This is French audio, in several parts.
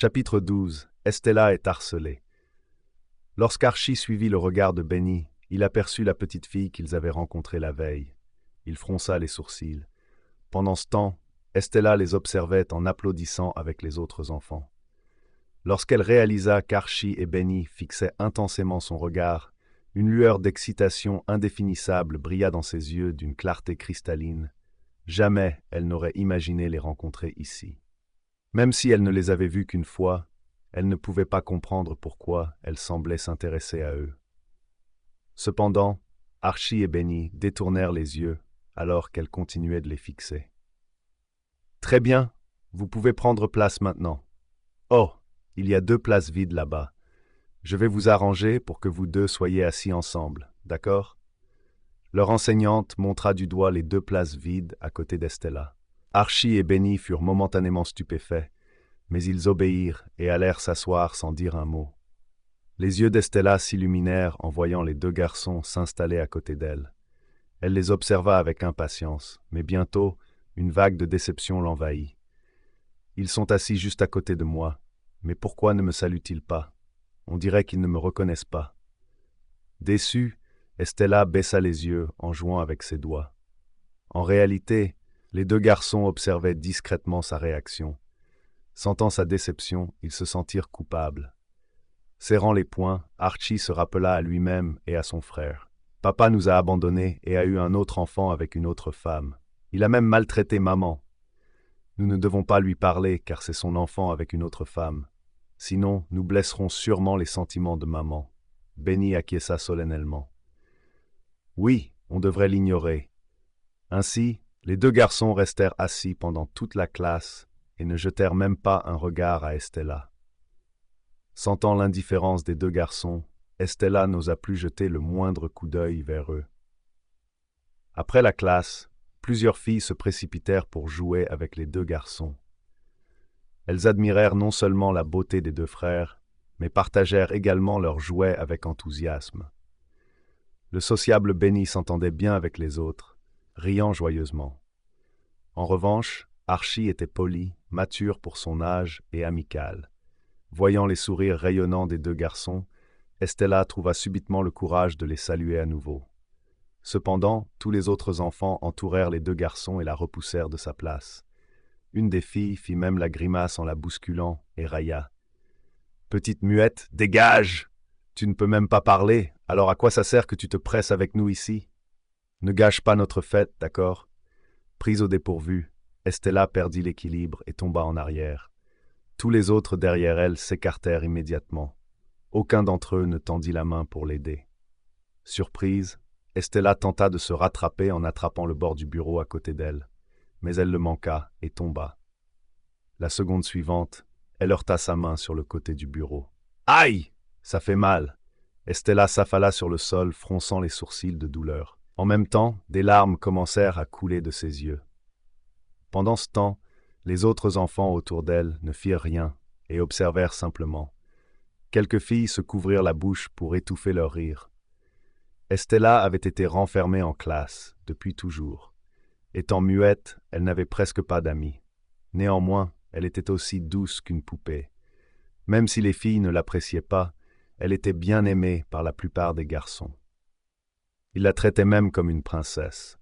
Chapitre 12. Estella est harcelée. Lorsqu'Archie suivit le regard de Benny, il aperçut la petite fille qu'ils avaient rencontrée la veille. Il fronça les sourcils. Pendant ce temps, Estella les observait en applaudissant avec les autres enfants. Lorsqu'elle réalisa qu'Archie et Benny fixaient intensément son regard, une lueur d'excitation indéfinissable brilla dans ses yeux d'une clarté cristalline. Jamais elle n'aurait imaginé les rencontrer ici. Même si elle ne les avait vus qu'une fois, elle ne pouvait pas comprendre pourquoi elle semblait s'intéresser à eux. Cependant, Archie et Benny détournèrent les yeux alors qu'elle continuait de les fixer. « Très bien, vous pouvez prendre place maintenant. Oh, il y a 2 places vides là-bas. Je vais vous arranger pour que vous deux soyez assis ensemble, d'accord ?» Leur enseignante montra du doigt les 2 places vides à côté d'Estella. Archie et Benny furent momentanément stupéfaits, mais ils obéirent et allèrent s'asseoir sans dire un mot. Les yeux d'Estella s'illuminèrent en voyant les 2 garçons s'installer à côté d'elle. Elle les observa avec impatience, mais bientôt, une vague de déception l'envahit. Ils sont assis juste à côté de moi, mais pourquoi ne me saluent-ils pas? On dirait qu'ils ne me reconnaissent pas. Déçue, Estella baissa les yeux en jouant avec ses doigts. En réalité, les 2 garçons observaient discrètement sa réaction. Sentant sa déception, ils se sentirent coupables. Serrant les poings, Archie se rappela à lui-même et à son frère. « Papa nous a abandonnés et a eu un autre enfant avec une autre femme. Il a même maltraité maman. Nous ne devons pas lui parler car c'est son enfant avec une autre femme. Sinon, nous blesserons sûrement les sentiments de maman. » Benny acquiesça solennellement. « Oui, on devrait l'ignorer. » Ainsi, les 2 garçons restèrent assis pendant toute la classe et ne jetèrent même pas un regard à Estella. Sentant l'indifférence des 2 garçons, Estella n'osa plus jeter le moindre coup d'œil vers eux. Après la classe, plusieurs filles se précipitèrent pour jouer avec les 2 garçons. Elles admirèrent non seulement la beauté des 2 frères, mais partagèrent également leurs jouets avec enthousiasme. Le sociable Benny s'entendait bien avec les autres, riant joyeusement. En revanche, Archie était poli, mature pour son âge et amical. Voyant les sourires rayonnants des 2 garçons, Estella trouva subitement le courage de les saluer à nouveau. Cependant, tous les autres enfants entourèrent les 2 garçons et la repoussèrent de sa place. Une des filles fit même la grimace en la bousculant et railla. « Petite muette, dégage! Tu ne peux même pas parler, alors à quoi ça sert que tu te presses avec nous ici? Ne gâche pas notre fête, d'accord ?» Prise au dépourvu, Estella perdit l'équilibre et tomba en arrière. Tous les autres derrière elle s'écartèrent immédiatement. Aucun d'entre eux ne tendit la main pour l'aider. Surprise, Estella tenta de se rattraper en attrapant le bord du bureau à côté d'elle, mais elle le manqua et tomba. La seconde suivante, elle heurta sa main sur le côté du bureau. « Aïe! Ça fait mal !» Estella s'affala sur le sol, fronçant les sourcils de douleur. En même temps, des larmes commencèrent à couler de ses yeux. Pendant ce temps, les autres enfants autour d'elle ne firent rien et observèrent simplement. Quelques filles se couvrirent la bouche pour étouffer leur rire. Estella avait été renfermée en classe, depuis toujours. Étant muette, elle n'avait presque pas d'amis. Néanmoins, elle était aussi douce qu'une poupée. Même si les filles ne l'appréciaient pas, elle était bien aimée par la plupart des garçons. Ils la traitaient même comme une princesse.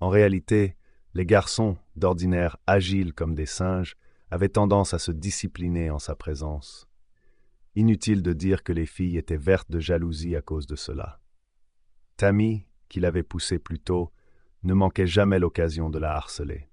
En réalité, les garçons, d'ordinaire agiles comme des singes, avaient tendance à se discipliner en sa présence. Inutile de dire que les filles étaient vertes de jalousie à cause de cela. Tammy, qui l'avait poussée plus tôt, ne manquait jamais l'occasion de la harceler.